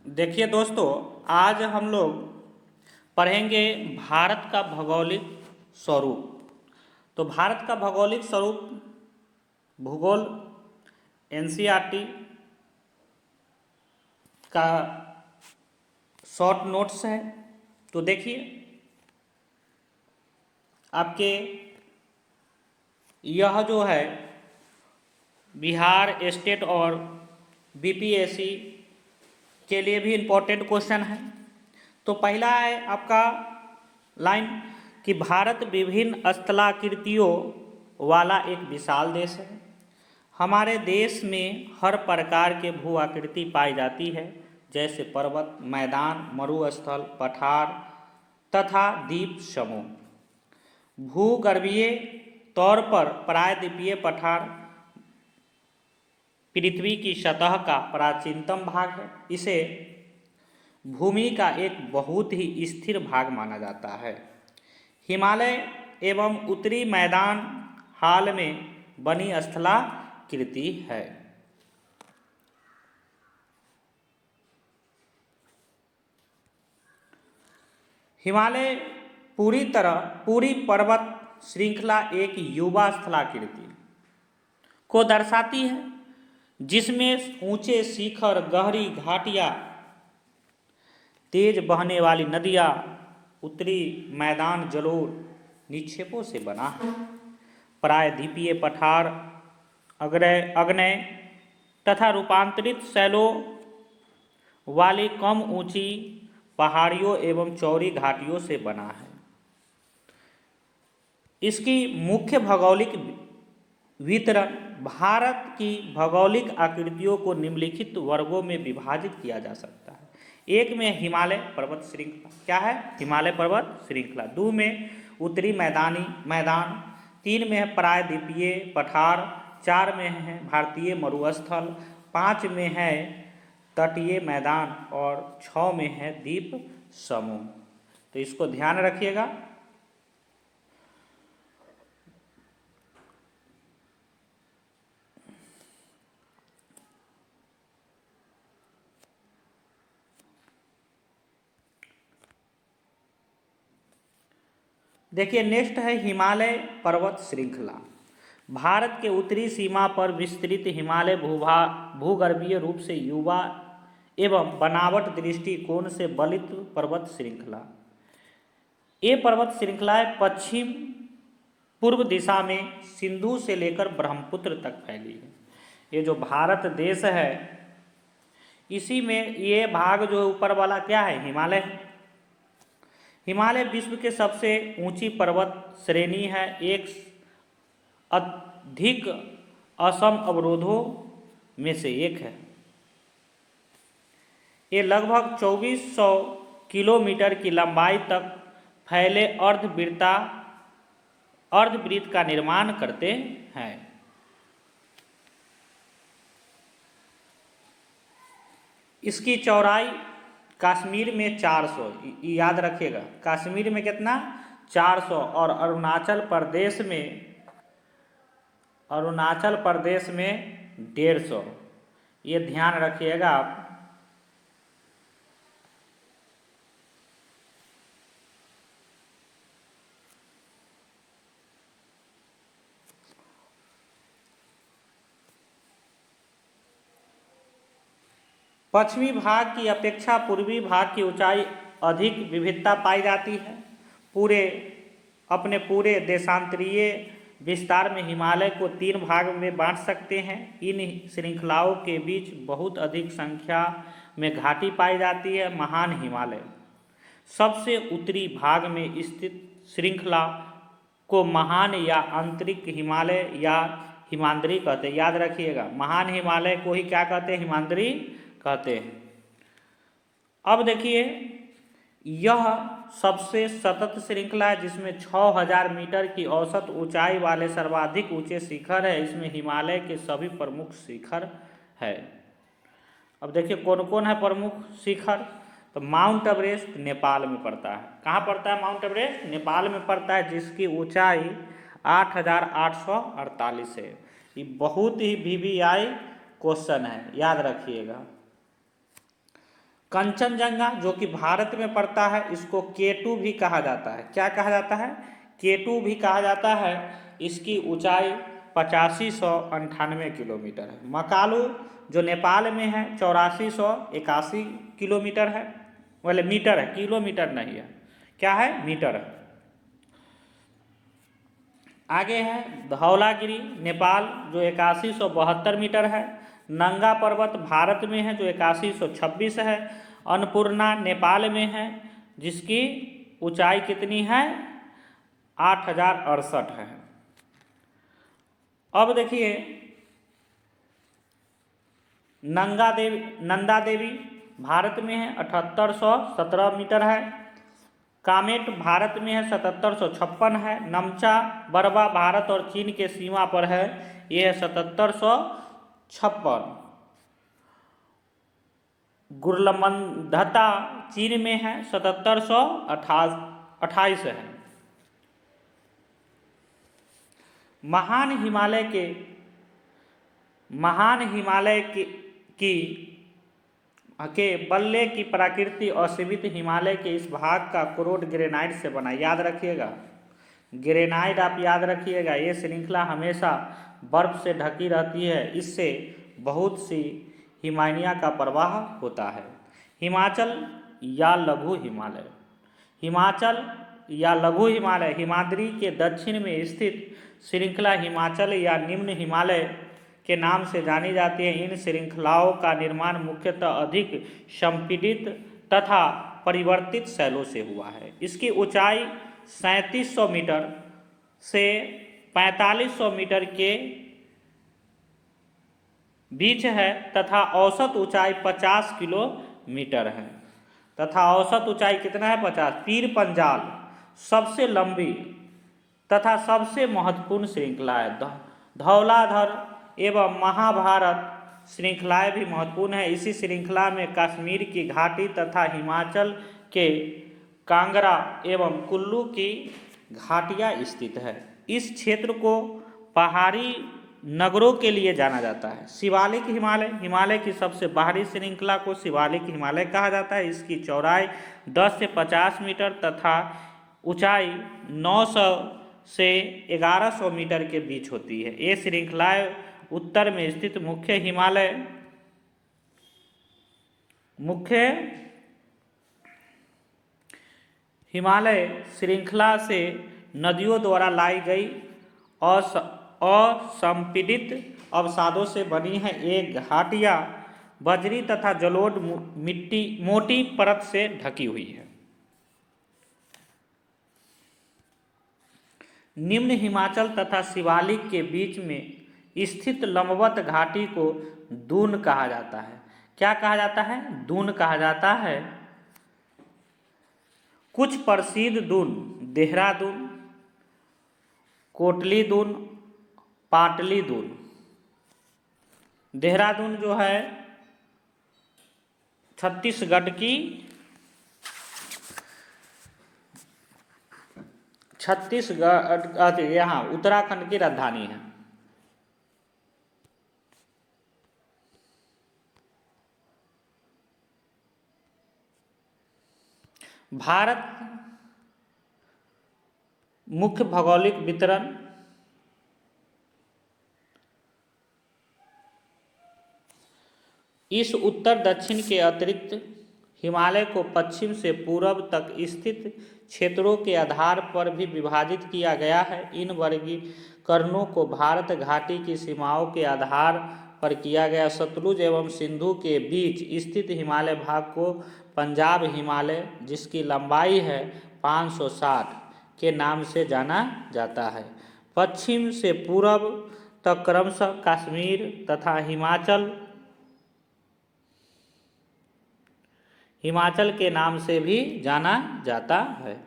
देखिए दोस्तों, आज हम लोग पढ़ेंगे भारत का भौगोलिक स्वरूप। तो भारत का भौगोलिक स्वरूप भूगोल एनसीईआरटी का शॉर्ट नोट्स है। तो देखिए, आपके यह जो है बिहार स्टेट और बीपीएससी के लिए भी इम्पोर्टेंट क्वेश्चन है। तो पहला है आपका लाइन कि भारत विभिन्न स्थलाकृतियों वाला एक विशाल देश है। हमारे देश में हर प्रकार के भू आकृति पाई जाती है, जैसे पर्वत, मैदान, मरुस्थल, पठार तथा द्वीप समूह। भूगर्भीय तौर पर प्रायद्वीपीय पठार पृथ्वी की सतह का प्राचीनतम भाग है। इसे भूमि का एक बहुत ही स्थिर भाग माना जाता है। हिमालय एवं उत्तरी मैदान हाल में बनी स्थलाकृति है। हिमालय पूरी पर्वत श्रृंखला एक युवा स्थलाकृति को दर्शाती है, जिसमें ऊंचे शिखर, गहरी घाटियां, तेज बहने वाली नदियां, उत्तरी मैदान जलोढ़ निक्षेपों से बना है। प्रायद्वीपीय पठार आग्नेय तथा रूपांतरित शैलों वाली कम ऊंची पहाड़ियों एवं चौड़ी घाटियों से बना है। इसकी मुख्य भौगोलिक वितरण भारत की भौगोलिक आकृतियों को निम्नलिखित वर्गों में विभाजित किया जा सकता है। एक में हिमालय पर्वत श्रृंखला, क्या है? हिमालय पर्वत श्रृंखला। दो में उत्तरी मैदान, तीन में है प्रायद्वीपीय पठार, चार में है भारतीय मरुस्थल, पाँच में है तटीय मैदान और 6 में है द्वीप समूह। तो इसको ध्यान रखिएगा। देखिए, नेक्स्ट है हिमालय पर्वत श्रृंखला। भारत के उत्तरी सीमा पर विस्तृत हिमालय भूगर्भीय रूप से युवा एवं बनावट दृष्टिकोण से बलित पर्वत श्रृंखला। ये पर्वत श्रृंखलाएं पश्चिम पूर्व दिशा में सिंधु से लेकर ब्रह्मपुत्र तक फैली है। ये जो भारत देश है, इसी में ये भाग जो ऊपर वाला क्या है? हिमालय है। हिमालय विश्व के सबसे ऊंची पर्वत श्रेणी है। एक अधिक असम अवरोधों में से एक है। ये लगभग 2400 किलोमीटर की लंबाई तक फैले अर्धवृत्त का निर्माण करते हैं। इसकी चौड़ाई कश्मीर में 400, याद रखिएगा, कश्मीर में कितना? 400, और अरुणाचल प्रदेश में 150। ये ध्यान रखिएगा आप। पश्चिमी भाग की अपेक्षा पूर्वी भाग की ऊंचाई अधिक विविधता पाई जाती है। अपने पूरे देशांतरीय विस्तार में हिमालय को 3 भाग में बांट सकते हैं। इन श्रृंखलाओं के बीच बहुत अधिक संख्या में घाटी पाई जाती है। महान हिमालय सबसे उत्तरी भाग में स्थित श्रृंखला को महान या आंतरिक हिमालय या हिमाद्री कहते हैं। याद रखिएगा, महान हिमालय को ही क्या कहते हैं? हिमाद्री कहते हैं। अब देखिए, यह सबसे सतत श्रृंखला है, जिसमें 6000 मीटर की औसत ऊंचाई वाले सर्वाधिक ऊंचे शिखर है। इसमें हिमालय के सभी प्रमुख शिखर है। अब देखिए कौन कौन है प्रमुख शिखर। तो माउंट एवरेस्ट नेपाल में पड़ता है। कहाँ पड़ता है माउंट एवरेस्ट? नेपाल में पड़ता है, जिसकी ऊंचाई 8848 है। ये बहुत ही वीवीआई क्वेश्चन है, याद रखिएगा। कंचनजंगा जो कि भारत में पड़ता है, इसको K2 भी कहा जाता है। क्या कहा जाता है? K2 भी कहा जाता है। इसकी ऊंचाई 8598 किलोमीटर है। मकालू जो नेपाल में है 8481 किलोमीटर है, मतलब मीटर है, किलोमीटर नहीं है, क्या है? मीटर है। आगे है धौलागिरी नेपाल जो 8172 मीटर है। नंगा पर्वत भारत में है जो 8126 है। अन्नपूर्णा नेपाल में है जिसकी ऊंचाई कितनी है? 8068 है। अब देखिए नंदा देवी भारत में है 7817 मीटर है। कामेट भारत में है 7756 है। नमचा बरवा भारत और चीन के सीमा पर है, ये है 7756। गुरलमंधता चीन में है 7728 है। महान हिमालय के बल्ले की प्रकृति असीमित हिमालय के इस भाग का क्रोड ग्रेनाइट से बना। याद रखिएगा, ग्रेनाइट आप याद रखिएगा। ये श्रृंखला हमेशा बर्फ से ढकी रहती है, इससे बहुत सी हिमानिया का प्रवाह होता है। हिमाचल या लघु हिमालय हिमाद्री के दक्षिण में स्थित श्रृंखला हिमाचल या निम्न हिमालय के नाम से जानी जाती है। इन श्रृंखलाओं का निर्माण मुख्यतः अधिक संपीड़ित तथा परिवर्तित शैलों से हुआ है। इसकी ऊंचाई 3700 मीटर से 4500 मीटर के बीच है तथा औसत ऊंचाई 50 किलोमीटर है। तथा औसत ऊंचाई कितना है? 50। पीर पंजाल सबसे लंबी तथा सबसे महत्वपूर्ण श्रृंखला है। धौलाधर एवं महाभारत श्रृंखलाएं भी महत्वपूर्ण है। इसी श्रृंखला में कश्मीर की घाटी तथा हिमाचल के कांगड़ा एवं कुल्लू की घाटियां स्थित है। इस क्षेत्र को पहाड़ी नगरों के लिए जाना जाता है। शिवालिक हिमालय की सबसे बाहरी श्रृंखला को शिवालिक हिमालय कहा जाता है। इसकी चौड़ाई 10 से 50 मीटर तथा ऊंचाई 900 से 1100 मीटर के बीच होती है। ये श्रृंखलाएं उत्तर में स्थित मुख्य हिमालय श्रृंखला से नदियों द्वारा लाई गई असंपीड़ित अवसादों से बनी है। एक घाटियां बजरी तथा जलोढ़ मोटी परत से ढकी हुई है। निम्न हिमाचल तथा शिवालिक के बीच में स्थित लंबवत घाटी को दून कहा जाता है। क्या कहा जाता है? दून कहा जाता है। कुछ प्रसिद्ध दून देहरादून, कोटली दून, पाटली दून। देहरादून जो है छत्तीसगढ़ यहाँ उत्तराखंड की राजधानी है। भारत मुख्य भौगोलिक वितरण इस उत्तर दक्षिण के अतिरिक्त हिमालय को पश्चिम से पूर्व तक स्थित क्षेत्रों के आधार पर भी विभाजित किया गया है। इन वर्गीकरणों को भारत घाटी की सीमाओं के आधार पर किया गया। सतलुज एवं सिंधु के बीच स्थित हिमालय भाग को पंजाब हिमालय, जिसकी लंबाई है 560 के नाम से जाना जाता है। पश्चिम से पूर्व तक क्रमशः कश्मीर तथा हिमाचल के नाम से भी जाना जाता है।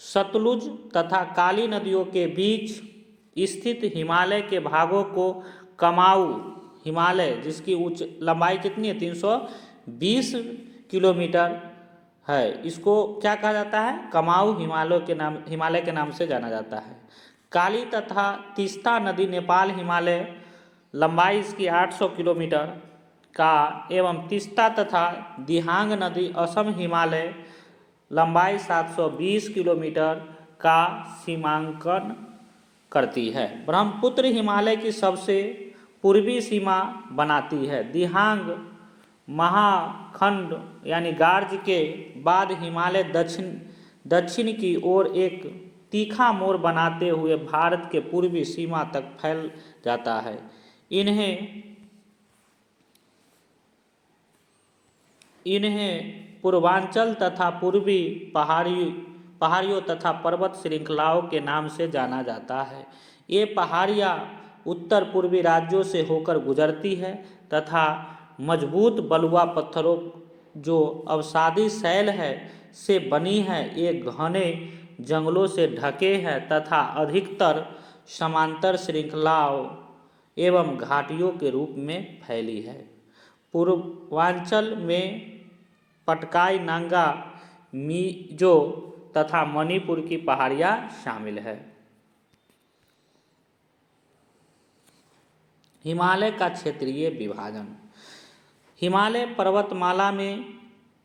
सतलुज तथा काली नदियों के बीच स्थित हिमालय के भागों को कमाऊ हिमालय, जिसकी लंबाई कितनी है? 320 किलोमीटर है, इसको क्या कहा जाता है? कमाऊ हिमालय के नाम से जाना जाता है। काली तथा तीस्ता नदी नेपाल हिमालय, लंबाई इसकी 800 किलोमीटर का एवं तीस्ता तथा दिहांग नदी असम हिमालय लंबाई 720 किलोमीटर का सीमांकन करती है। ब्रह्मपुत्र हिमालय की सबसे पूर्वी सीमा बनाती है। दिहांग महाखंड यानी गार्ज के बाद हिमालय दक्षिण की ओर एक तीखा मोड़ बनाते हुए भारत के पूर्वी सीमा तक फैल जाता है। इन्हें पूर्वांचल तथा पूर्वी पहाड़ियों तथा पर्वत श्रृंखलाओं के नाम से जाना जाता है। ये पहाड़ियाँ उत्तर पूर्वी राज्यों से होकर गुजरती है तथा मजबूत बलुआ पत्थरों जो अवसादी शैल है से बनी है। ये घने जंगलों से ढके हैं तथा अधिकतर समांतर श्रृंखलाओं एवं घाटियों के रूप में फैली है। पूर्वांचल में पटकाई, नांगा, मिजो तथा मणिपुर की पहाड़ियाँ शामिल है। हिमालय का क्षेत्रीय विभाजन। हिमालय पर्वतमाला में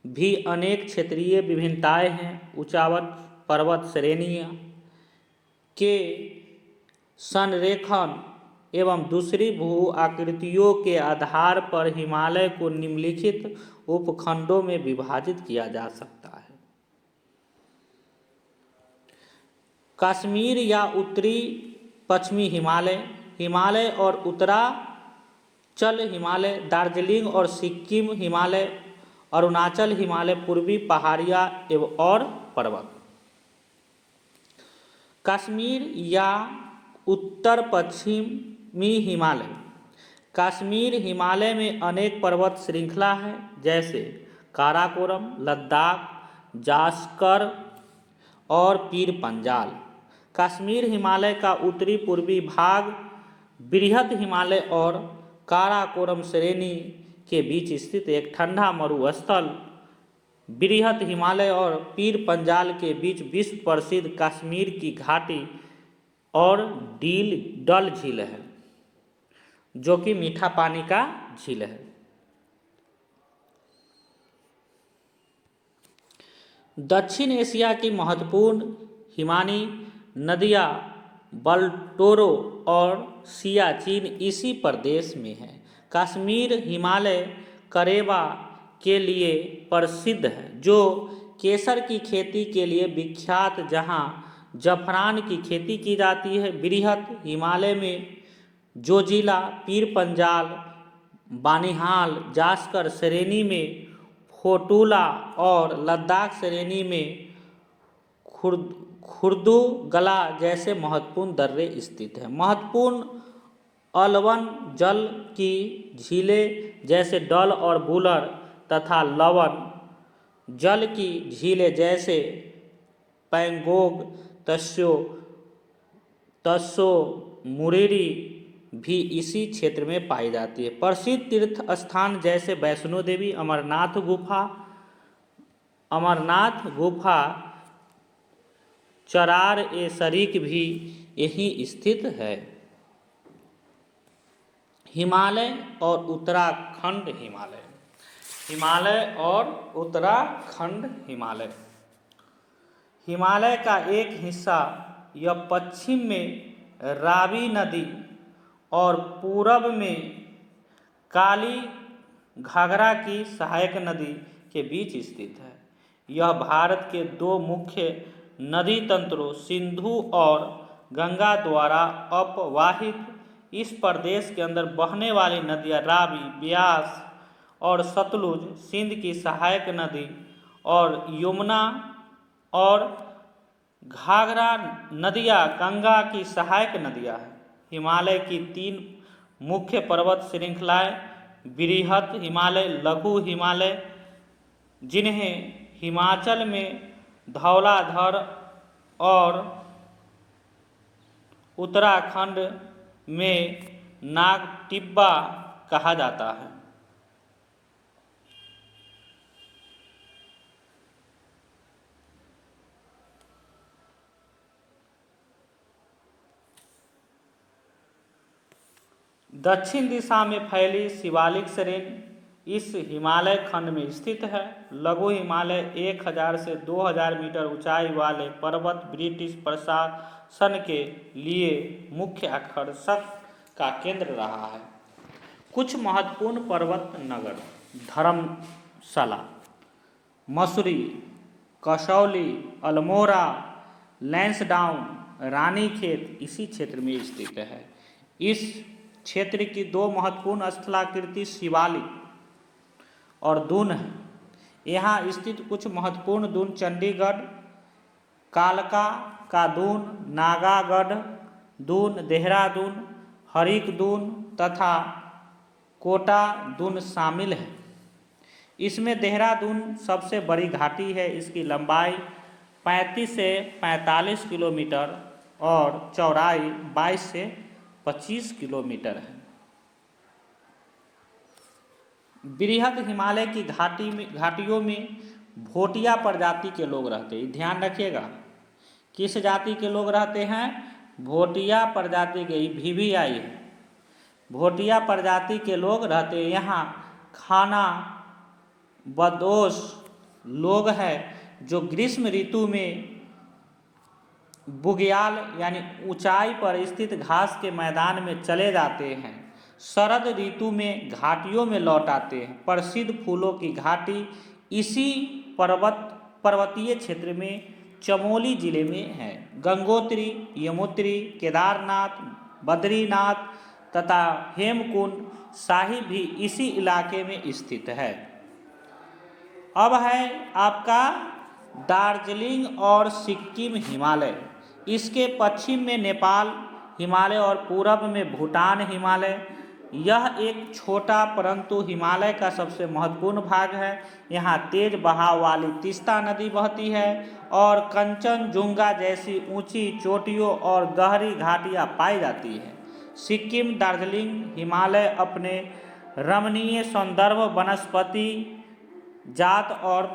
भी अनेक क्षेत्रीय विभिन्नताएं हैं। ऊंचावत पर्वत श्रेणियाँ के संरेखण एवं दूसरी भू आकृतियों के आधार पर हिमालय को निम्नलिखित उपखंडों में विभाजित किया जा सकता है। कश्मीर या उत्तरी पश्चिमी हिमालय, हिमालय और उत्तरांचल हिमालय, दार्जिलिंग और सिक्किम हिमालय, अरुणाचल हिमालय, पूर्वी पहाड़ियाँ और पर्वत। कश्मीर या उत्तर पश्चिमी हिमालय। कश्मीर हिमालय में अनेक पर्वत श्रृंखला हैं जैसे काराकोरम, लद्दाख, जास्कर और पीर पंजाल। कश्मीर हिमालय का उत्तरी पूर्वी भाग बृहत हिमालय और काराकोरम श्रेणी के बीच स्थित एक ठंडा मरुस्थल, बृहत हिमालय और पीर पंजाल के बीच विश्व प्रसिद्ध कश्मीर की घाटी और डल झील है जो कि मीठा पानी का झील है। दक्षिण एशिया की महत्वपूर्ण हिमानी नदियाँ बलटोरो और सियाचिन इसी प्रदेश में है। कश्मीर हिमालय करेबा के लिए प्रसिद्ध है जो केसर की खेती के लिए विख्यात, जहाँ जफरान की खेती की जाती है। बृहत हिमालय में जोजिला, पीर पंजाल, बानिहाल, जास्कर श्रेणी में फोटुला और लद्दाख श्रेणी में खुर्दू गला जैसे महत्वपूर्ण दर्रे स्थित हैं। महत्वपूर्ण अलवन जल की झीलें जैसे डल और बुलर तथा लवण जल की झीलें जैसे पैंगोंग, त्सो, मुरेरी भी इसी क्षेत्र में पाई जाती है। प्रसिद्ध तीर्थ स्थान जैसे वैष्णो देवी, अमरनाथ गुफा, चरार ए शरीक भी यहीं स्थित है। हिमालय और उत्तराखंड हिमालय। हिमालय और उत्तराखंड हिमालय। हिमालय का एक हिस्सा यह पश्चिम में रावी नदी और पूरब में काली घाघरा की सहायक नदी के बीच स्थित है। यह भारत के दो मुख्य नदी तंत्रों सिंधु और गंगा द्वारा अपवाहित इस प्रदेश के अंदर बहने वाली नदियाँ रावी, ब्यास और सतलुज सिंध की सहायक नदी और यमुना और घाघरा नदियाँ गंगा की सहायक नदियाँ हैं। हिमालय की तीन मुख्य पर्वत श्रृंखलाएं बृहत हिमालय, लघु हिमालय, जिन्हें हिमाचल में धौलाधर और उत्तराखंड में नागटिब्बा कहा जाता है। दक्षिण दिशा में फैली शिवालिक श्रेणी इस हिमालय खंड में स्थित है। लघु हिमालय 1000 से 2000 मीटर ऊंचाई वाले पर्वत ब्रिटिश प्रशासन के लिए मुख्य आकर्षक का केंद्र रहा है। कुछ महत्वपूर्ण पर्वत नगर: धर्मशाला, मसूरी, कसौली, अल्मोड़ा, लैंसडाउन, रानीखेत इसी क्षेत्र में स्थित है। इस क्षेत्र की दो महत्वपूर्ण स्थलाकृति शिवालिक और दून है। यहाँ स्थित कुछ महत्वपूर्ण दून चंडीगढ़, कालका का दून, नागागढ़ दून, देहरादून, हरिक दून तथा कोटा दून शामिल है। इसमें देहरादून सबसे बड़ी घाटी है। इसकी लंबाई 35 से 45 किलोमीटर और चौड़ाई 22 से 25 किलोमीटर है। बृहद हिमालय की घाटियों में भोटिया प्रजाति के लोग रहते हैं। ध्यान रखिएगा, किस जाति के लोग रहते हैं? भोटिया प्रजाति के, VVI है, भोटिया प्रजाति के लोग रहते हैं। यहाँ खाना बदोश लोग हैं जो ग्रीष्म ऋतु में बुग्याल यानी ऊंचाई पर स्थित घास के मैदान में चले जाते हैं। शरद ऋतु में घाटियों में लौट आते हैं। प्रसिद्ध फूलों की घाटी इसी पर्वतीय क्षेत्र में चमोली जिले में है। गंगोत्री, यमुनोत्री, केदारनाथ, बद्रीनाथ तथा हेमकुंड साहिब भी इसी इलाके में स्थित है। अब है आपका दार्जिलिंग और सिक्किम हिमालय। इसके पश्चिम में नेपाल हिमालय और पूरब में भूटान हिमालय। यह एक छोटा परंतु हिमालय का सबसे महत्वपूर्ण भाग है। यहाँ तेज बहाव वाली तीस्ता नदी बहती है और कंचनजुंगा जैसी ऊंची चोटियों और गहरी घाटियाँ पाई जाती है। सिक्किम दार्जिलिंग हिमालय अपने रमणीय सौंदर्य, वनस्पति जात और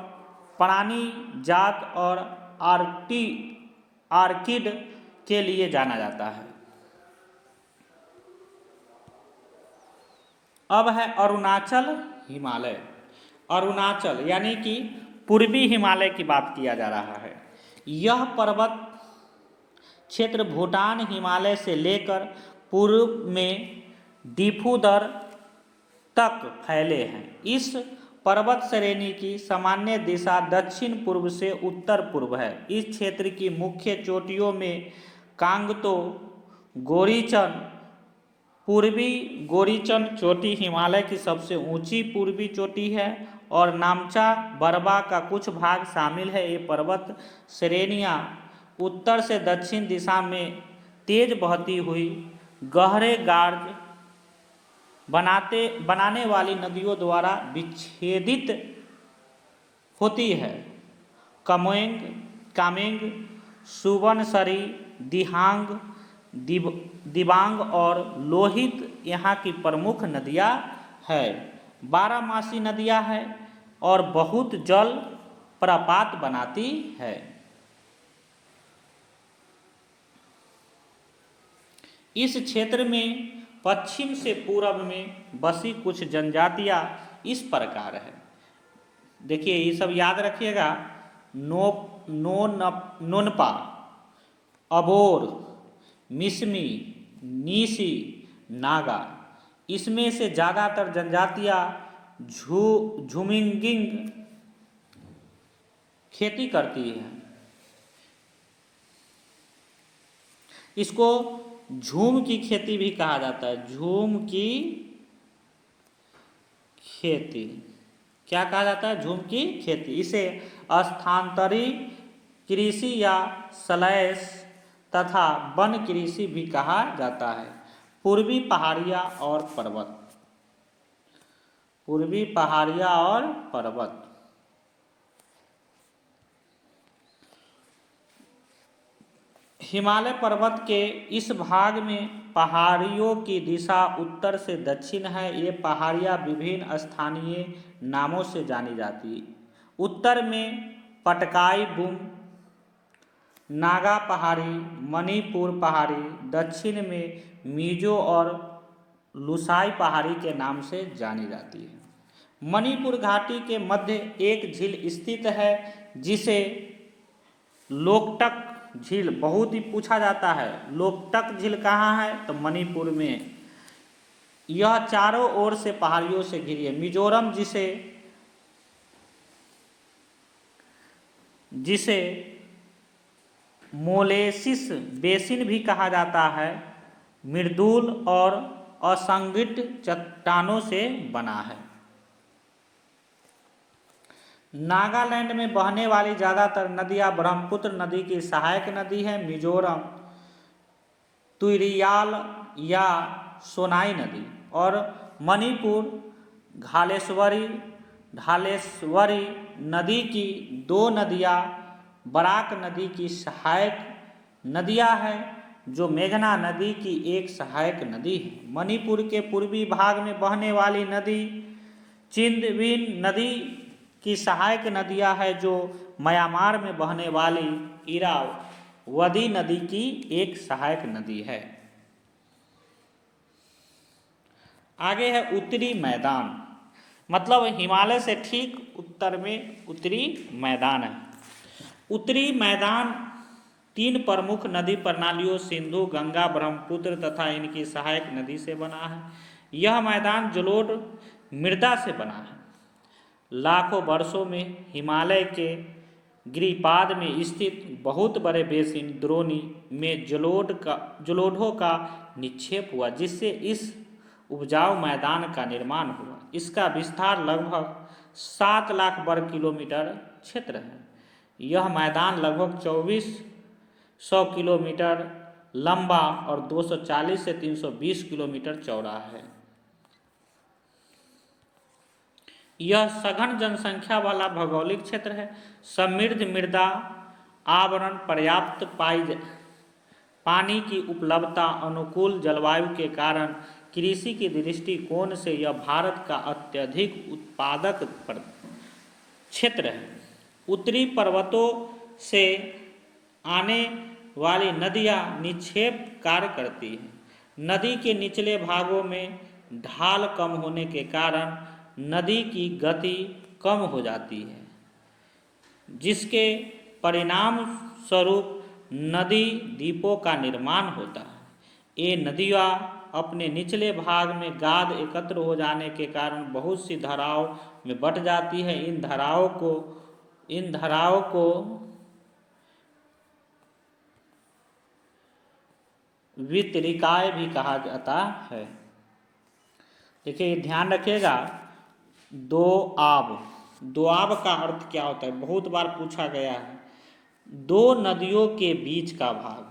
प्राणी जात और आर्किड के लिए जाना जाता है। अब है अरुणाचल हिमालय। अरुणाचल यानी कि पूर्वी हिमालय की बात किया जा रहा है। यह पर्वत क्षेत्र भूटान हिमालय से लेकर पूर्व में डिफूदर तक फैले हैं। इस पर्वत श्रेणी की सामान्य दिशा दक्षिण पूर्व से उत्तर पूर्व है। इस क्षेत्र की मुख्य चोटियों में कांगतो, गोरीचन, पूर्वी गोरीचन चोटी हिमालय की सबसे ऊंची पूर्वी चोटी है और नामचा बरबा का कुछ भाग शामिल है। ये पर्वत श्रेणियाँ उत्तर से दक्षिण दिशा में तेज बहती हुई गहरे गार्ज बनाने वाली नदियों द्वारा विच्छेदित होती है। कामेंग, सुबनसरी, दिहांग, दिबांग और लोहित यहाँ की प्रमुख नदियाँ हैं। 12मासी नदियाँ हैं और बहुत जल प्रपात बनाती है। इस क्षेत्र में पश्चिम से पूर्व में बसी कुछ जनजातियाँ इस प्रकार है। देखिए ये सब याद रखिएगा। नोनपा, अबोर, मिसमी, नीसी, नागा। इसमें से ज़्यादातर जनजातियाँ झुमिंगिंग खेती करती हैं। इसको झूम की खेती भी कहा जाता है। झूम की खेती क्या कहा जाता है? झूम की खेती। इसे स्थानांतरी कृषि या स्लैश तथा वन कृषि भी कहा जाता है। पूर्वी पहाड़ियाँ और पर्वत। पूर्वी पहाड़ियाँ और पर्वत। हिमालय पर्वत के इस भाग में पहाड़ियों की दिशा उत्तर से दक्षिण है। ये पहाड़ियाँ विभिन्न स्थानीय नामों से जानी जाती हैं। उत्तर में पटकाई बुम, नागा पहाड़ी, मणिपुर पहाड़ी, दक्षिण में मिजो और लुसाई पहाड़ी के नाम से जानी जाती है। मणिपुर घाटी के मध्य एक झील स्थित है जिसे लोकटक झील बहुत ही पूछा जाता है। लोकटक झील कहाँ है? तो मणिपुर में। यह चारों ओर से पहाड़ियों से घिरी है। मिजोरम जिसे मोलेसिस बेसिन भी कहा जाता है, मृदुल और असंगठित चट्टानों से बना है। नागालैंड में बहने वाली ज़्यादातर नदियाँ ब्रह्मपुत्र नदी की सहायक नदी है। मिजोरम तुइरियाल या सोनाई नदी और मणिपुर ढालेश्वरी नदी की दो नदियाँ बराक नदी की सहायक नदियाँ हैं जो मेघना नदी की एक सहायक नदी है। मणिपुर के पूर्वी भाग में बहने वाली नदी चिंदविन नदी की सहायक नदियाँ हैं जो म्यांमार में बहने वाली इरावदी नदी की एक सहायक नदी है। आगे है उत्तरी मैदान, मतलब हिमालय से ठीक उत्तर में उत्तरी मैदान है। उत्तरी मैदान तीन प्रमुख नदी प्रणालियों सिंधु, गंगा, ब्रह्मपुत्र तथा इनकी सहायक नदी से बना है। यह मैदान जलोढ़ मृदा से बना है। लाखों वर्षों में हिमालय के गिरिपाद में स्थित बहुत बड़े बेसिन द्रोणी में जलोढ़ों का निक्षेप हुआ जिससे इस उपजाऊ मैदान का निर्माण हुआ। इसका विस्तार लगभग 7 लाख वर्ग किलोमीटर क्षेत्र है। यह मैदान लगभग 2400 किलोमीटर लंबा और 240 से 320 किलोमीटर चौड़ा है। यह सघन जनसंख्या वाला भौगोलिक क्षेत्र है। समृद्ध मृदा आवरण, पर्याप्त पानी की उपलब्धता, अनुकूल जलवायु के कारण कृषि के दृष्टिकोण से यह भारत का अत्यधिक उत्पादक क्षेत्र है। उत्तरी पर्वतों से आने वाली नदियाँ निक्षेप कार्य करती हैं। नदी के निचले भागों में ढाल कम होने के कारण नदी की गति कम हो जाती है जिसके परिणाम स्वरूप नदी द्वीपों का निर्माण होता है। ये नदियाँ अपने निचले भाग में गाद एकत्र हो जाने के कारण बहुत सी धाराओं में बट जाती है। इन धाराओं को वितरिकाएँ भी कहा जाता है। देखिए ध्यान रखिएगा, दोआब का अर्थ क्या होता है, बहुत बार पूछा गया है। दो नदियों के बीच का भाग।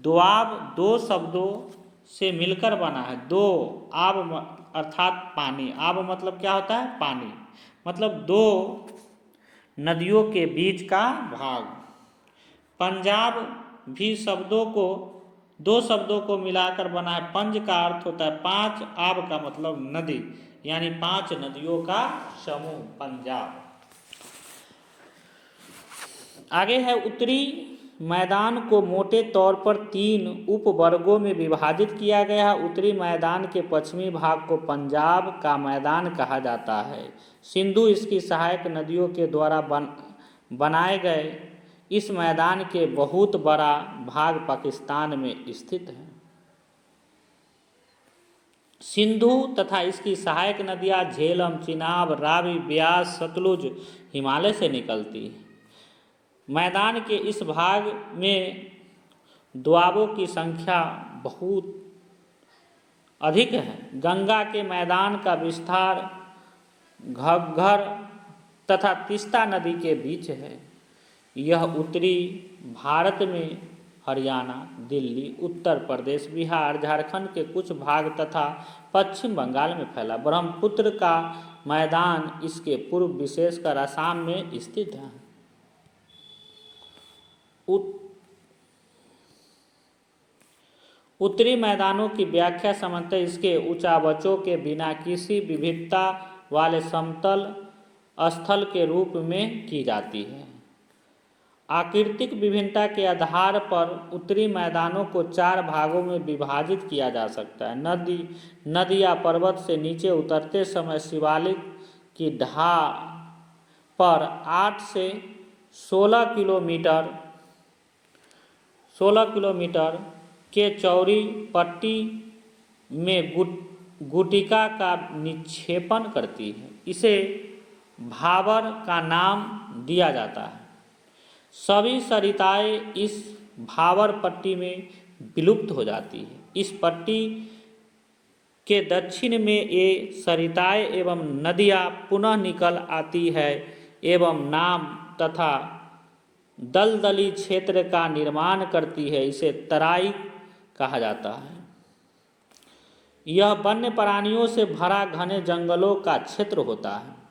दोआब दो शब्दों से मिलकर बना है। दो आब अर्थात पानी, आब मतलब क्या होता है? पानी, मतलब दो नदियों के बीच का भाग। पंजाब भी दो शब्दों को मिलाकर बना है। पंज का अर्थ होता है 5, आब का मतलब नदी, यानी 5 नदियों का समूह पंजाब। आगे है उत्तरी मैदान को मोटे तौर पर 3 उपवर्गों में विभाजित किया गया है। उत्तरी मैदान के पश्चिमी भाग को पंजाब का मैदान कहा जाता है। सिंधु इसकी सहायक नदियों के द्वारा बनाए गए इस मैदान के बहुत बड़ा भाग पाकिस्तान में स्थित है। सिंधु तथा इसकी सहायक नदियाँ झेलम, चिनाब, रावी, ब्यास, सतलुज हिमालय से निकलती हैं। मैदान के इस भाग में दोआबों की संख्या बहुत अधिक है। गंगा के मैदान का विस्तार घग्गर तथा तीस्ता नदी के बीच है। यह उत्तरी भारत में हरियाणा, दिल्ली, उत्तर प्रदेश, बिहार, झारखंड के कुछ भाग तथा पश्चिम बंगाल में फैला। ब्रह्मपुत्र का मैदान इसके पूर्व विशेषकर असम में स्थित है। उत्तरी मैदानों की व्याख्या सामान्यतः इसके ऊंचावचों के बिना किसी विविधता वाले समतल स्थल के रूप में की जाती है। आकृतिक विभिन्नता के आधार पर उत्तरी मैदानों को 4 भागों में विभाजित किया जा सकता है। नदी या पर्वत से नीचे उतरते समय शिवालिक की ढाल पर 8 से 16 किलोमीटर के चौड़ी पट्टी में गुटिका का निक्षेपण करती है। इसे भाबर का नाम दिया जाता है। सभी सरिताएं इस भाबर पट्टी में विलुप्त हो जाती है। इस पट्टी के दक्षिण में ये सरिताएं एवं नदियाँ पुनः निकल आती है एवं नाम तथा दलदली क्षेत्र का निर्माण करती है। इसे तराई कहा जाता है। यह वन्य प्राणियों से भरा घने जंगलों का क्षेत्र होता है।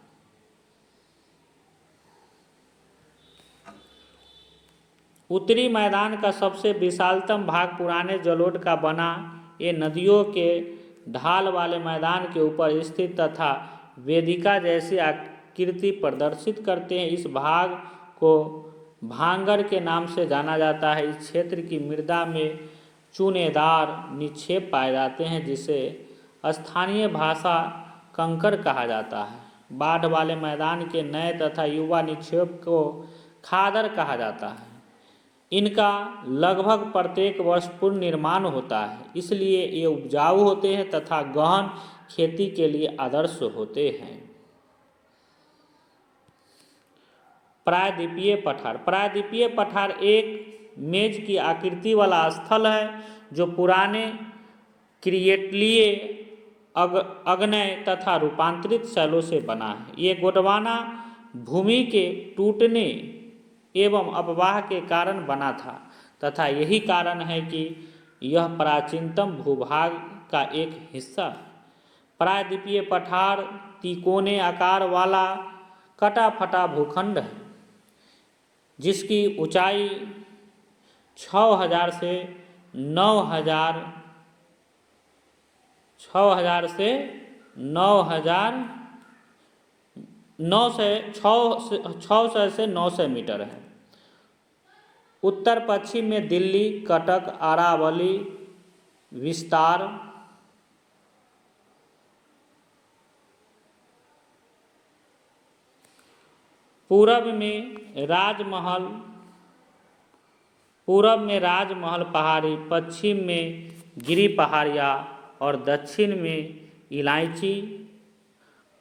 उत्तरी मैदान का सबसे विशालतम भाग पुराने जलोढ़ का बना ये नदियों के ढाल वाले मैदान के ऊपर स्थित तथा वेदिका जैसी आकृति प्रदर्शित करते हैं। इस भाग को भांगर के नाम से जाना जाता है। इस क्षेत्र की मृदा में चूनेदार निक्षेप पाए जाते हैं जिसे स्थानीय भाषा कंकर कहा जाता है। बाढ़ वाले मैदान के नए तथा युवा निक्षेप को खादर कहा जाता है। इनका लगभग प्रत्येक वर्ष पुनर्निर्माण होता है, इसलिए ये उपजाऊ होते हैं तथा गहन खेती के लिए आदर्श होते हैं। प्रायद्वीपीय पठार। प्रायद्वीपीय पठार एक मेज की आकृति वाला स्थल है जो पुराने क्रिएटलीय अग्नेय तथा रूपांतरित शैलों से बना है। ये गोंडवाना भूमि के टूटने एवं अपवाह के कारण बना था तथा यही कारण है कि यह प्राचीनतम भूभाग का एक हिस्सा है। प्रायद्वीपीय पठार तिकोने आकार वाला कटा फटा भूखंड है जिसकी ऊंचाई 6000 से 9000 600 से 900 मीटर है। उत्तर पश्चिम में दिल्ली, कटक, अरावली विस्तार, पूरब में राजमहल पहाड़ी, पश्चिम में गिरी पहाड़ियाँ और दक्षिण में इलायची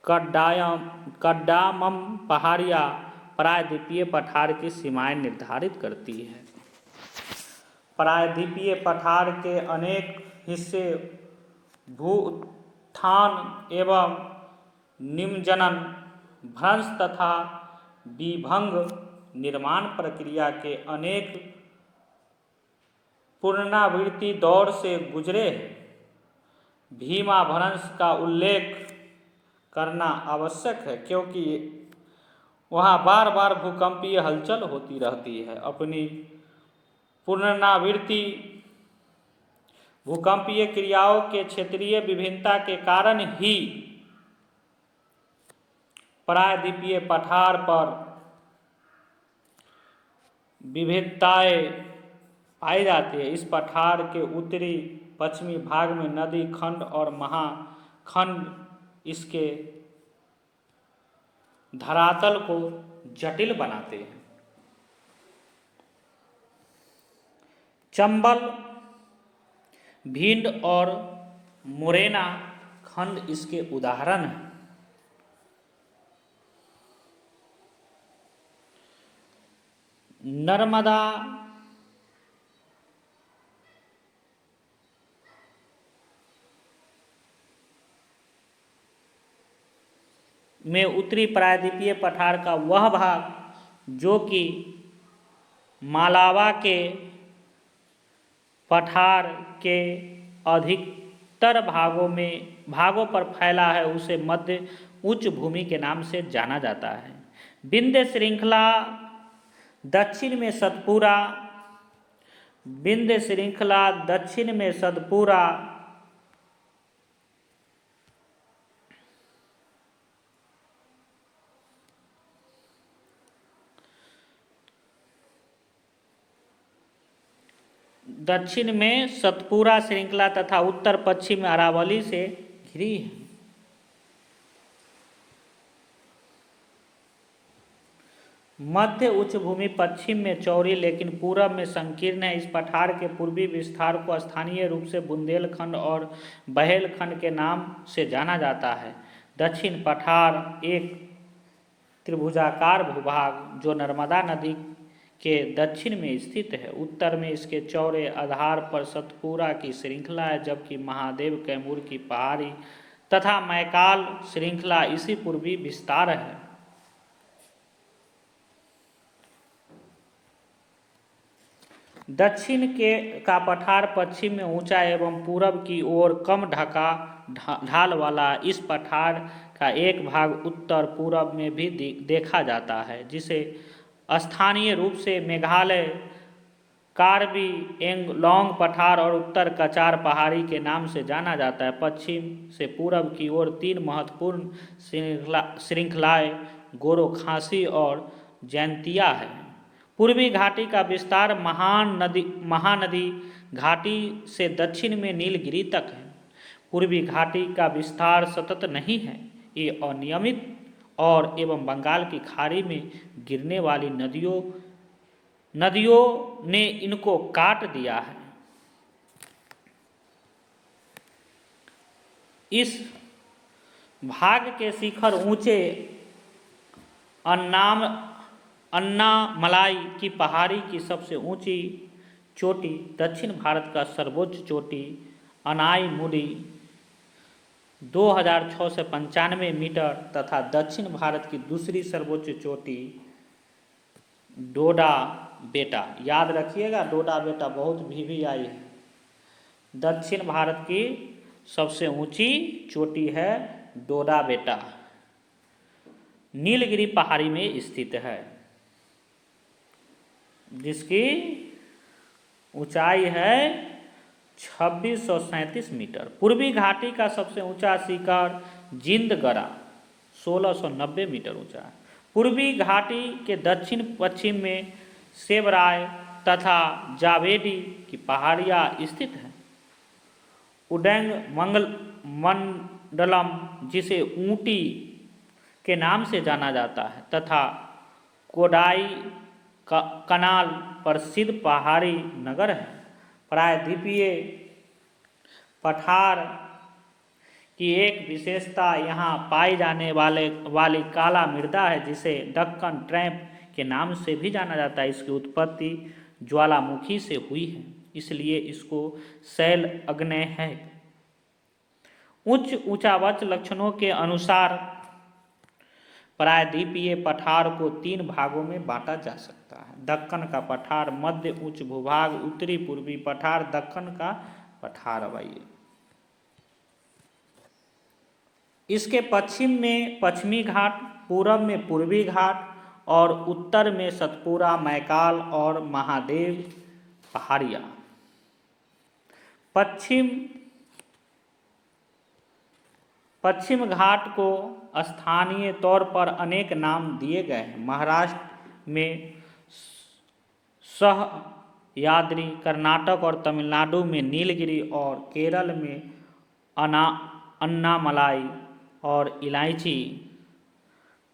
कड्डामम पहाड़ियाँ प्रायद्वीपीय पठार की सीमाएं निर्धारित करती है। प्रायद्वीपीय पठार के अनेक हिस्से भू-उत्थान एवं निमज्जन, भ्रंश तथा विभंग निर्माण प्रक्रिया के अनेक पुनरावृत्ति दौर से गुजरे हैं। भीमा भ्रंश का उल्लेख करना आवश्यक है क्योंकि वहाँ बार बार भूकंपीय हलचल होती रहती है। अपनी पुनरावृत्ति भूकंपीय क्रियाओं के क्षेत्रीय विभिन्नता के कारण ही प्रायद्वीपीय पठार पर विविधताएं पाई जाती है। इस पठार के उत्तरी पश्चिमी भाग में नदी खंड और महाखंड इसके धरातल को जटिल बनाते हैं। चंबल, भिंड और मुरैना खंड इसके उदाहरण हैं। नर्मदा में उत्तरी प्रायद्वीपीय पठार का वह भाग जो कि मालावा के पठार के अधिकतर भागों पर फैला है उसे मध्य उच्च भूमि के नाम से जाना जाता है। विंध्य श्रृंखला दक्षिण में सतपुरा दक्षिण में सतपुरा श्रृंखला तथा उत्तर पश्चिम में अरावली से घिरी है। मध्य उच्च भूमि पश्चिम में चौड़ी लेकिन पूरब में संकीर्ण है। इस पठार के पूर्वी विस्तार को स्थानीय रूप से बुंदेलखंड और बहेलखंड के नाम से जाना जाता है। दक्षिण पठार एक त्रिभुजाकार भूभाग जो नर्मदा नदी के दक्षिण में स्थित है। उत्तर में इसके चौड़े आधार पर सतपुरा की श्रृंखला है, जबकि महादेव कैमूर की पहाड़ी तथा मैकाल श्रृंखला इसी पूर्वी विस्तार है। दक्षिण के का पठार पश्चिम में ऊंचा एवं पूरब की ओर कम ढाल वाला। इस पठार का एक भाग उत्तर पूरब में भी देखा जाता है, जिसे स्थानीय रूप से मेघालय कार्बी एंगलोंग पठार और उत्तर कचार पहाड़ी के नाम से जाना जाता है। पश्चिम से पूरब की ओर तीन महत्वपूर्ण श्रृंखलाएं गोरो खासी और जैंतिया है। पूर्वी घाटी का विस्तार महानदी घाटी से दक्षिण में नीलगिरी तक है। पूर्वी घाटी का विस्तार सतत नहीं है, ये अनियमित और एवं बंगाल की खाड़ी में गिरने वाली नदियों ने इनको काट दिया है। इस भाग के शिखर ऊंचे अन्नामलाई की पहाड़ी की सबसे ऊंची चोटी, दक्षिण भारत का सर्वोच्च चोटी अनाईमुडी 2695 मीटर तथा दक्षिण भारत की दूसरी सर्वोच्च चोटी डोडा बेटा, याद रखिएगा डोडा बेटा बहुत भी आई है। दक्षिण भारत की सबसे ऊंची चोटी है डोडा बेटा, नीलगिरी पहाड़ी में स्थित है, जिसकी ऊंचाई है 2637 मीटर। पूर्वी घाटी का सबसे ऊंचा शिखर जिंदगरा 1690 मीटर ऊंचा है। पूर्वी घाटी के दक्षिण पश्चिम में सेबराय तथा जावेडी की पहाड़ियाँ स्थित हैं। उडैंग मंडलम, जिसे ऊटी के नाम से जाना जाता है, तथा कोडाई कनाल प्रसिद्ध पहाड़ी नगर है। प्रायद्वीपीय पठार की एक विशेषता यहाँ पाई जाने वाली काला मृदा है, जिसे दक्कन ट्रैप के नाम से भी जाना जाता है। इसकी उत्पत्ति ज्वालामुखी से हुई है, इसलिए इसको शैल अग्नेय है। ऊंचावच लक्षणों के अनुसार प्रायद्वीपीय पठार को तीन भागों में बांटा जा सकता है। दक्कन का पठार, मध्य उच्च भूभाग, उत्तरी पूर्वी पठार। दक्कन का पठार आइए, इसके पश्चिम में पश्चिमी घाट, पूरब में पूर्वी घाट और उत्तर में सतपुरा, मैकाल और महादेव पहाड़ियाँ। पश्चिम घाट को स्थानीय तौर पर अनेक नाम दिए गए हैं। महाराष्ट्र में सह्याद्री, कर्नाटक और तमिलनाडु में नीलगिरी और केरल में अन्नामलाई और इलायची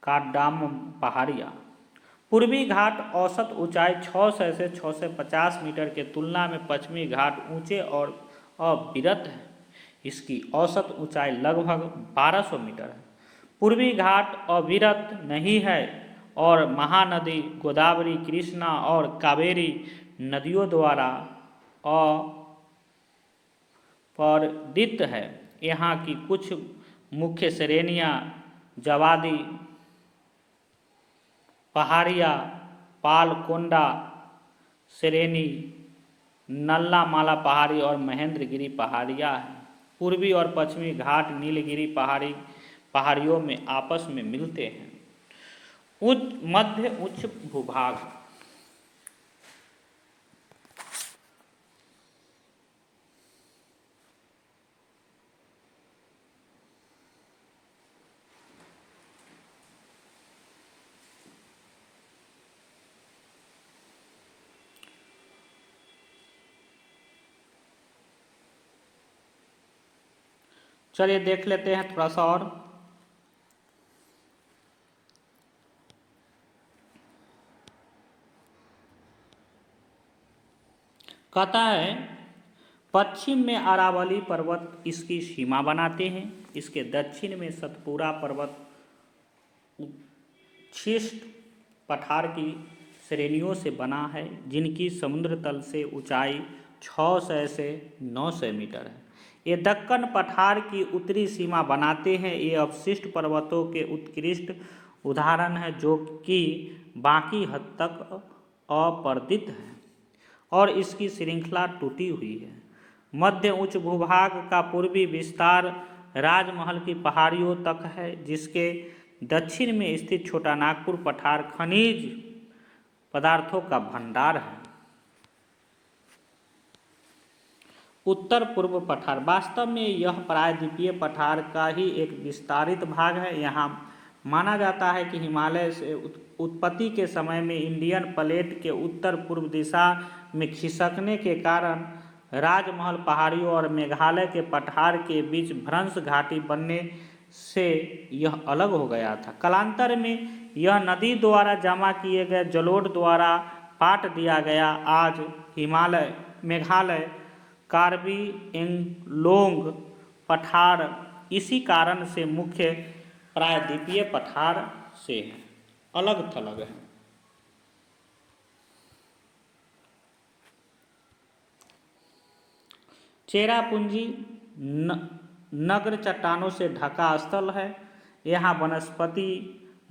काड्डाम पहाड़ियाँ। पूर्वी घाट औसत ऊंचाई 600 से 650 मीटर के तुलना में पश्चिमी घाट ऊंचे और अविरत है। इसकी औसत ऊंचाई लगभग 1200 मीटर है। पूर्वी घाट अविरत नहीं है और महानदी गोदावरी, कृष्णा और कावेरी नदियों द्वारा अपरदित है। यहाँ की कुछ मुख्य श्रेणियाँ जवादी पहाड़ियाँ, पालकोंडा श्रेणी, नल्लामाला पहाड़ी और महेंद्रगिरी पहाड़ियाँ हैं। पूर्वी और पश्चिमी घाट नीलगिरी पहाड़ियों में आपस में मिलते हैं। मध्य उच्च भूभाग, चलिए देख लेते हैं थोड़ा सा और। कहता है पश्चिम में अरावली पर्वत इसकी सीमा बनाते हैं, इसके दक्षिण में सतपुरा पर्वत उच्छिष्ट पठार की श्रेणियों से बना है, जिनकी समुद्र तल से ऊंचाई 600 से 900 मीटर है। ये दक्कन पठार की उत्तरी सीमा बनाते हैं। ये अवशिष्ट पर्वतों के उत्कृष्ट उदाहरण है, जो कि बाकी हद तक अपर्दित है और इसकी श्रृंखला टूटी हुई है। मध्य उच्च भूभाग का पूर्वी विस्तार राजमहल की पहाड़ियों तक है, जिसके दक्षिण में स्थित छोटा नागपुर पठार खनिज पदार्थों का भंडार है। उत्तर पूर्व पठार वास्तव में यह प्रायद्वीपीय पठार का ही एक विस्तारित भाग है। यहाँ माना जाता है कि हिमालय से उत्पत्ति के समय में इंडियन प्लेट के उत्तर पूर्व दिशा में खिसकने के कारण राजमहल पहाड़ियों और मेघालय के पठार के बीच भ्रंश घाटी बनने से यह अलग हो गया था। कालांतर में यह नदी द्वारा जमा किए गए जलोढ़ द्वारा पाट दिया गया। आज हिमालय मेघालय कार्बी एंगलोंग पठार इसी कारण से मुख्य प्रायद्वीपीय पठार से है, अलग थलग है। चेरापूंजी नग्न चट्टानों से ढका स्थल है। यहाँ वनस्पति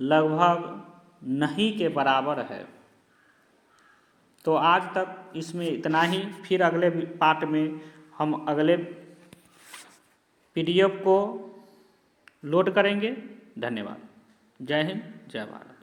लगभग नहीं के बराबर है। तो आज तक इसमें इतना ही। फिर अगले पार्ट में हम अगले PDF को लोड करेंगे। धन्यवाद। जय हिंद, जय भारत।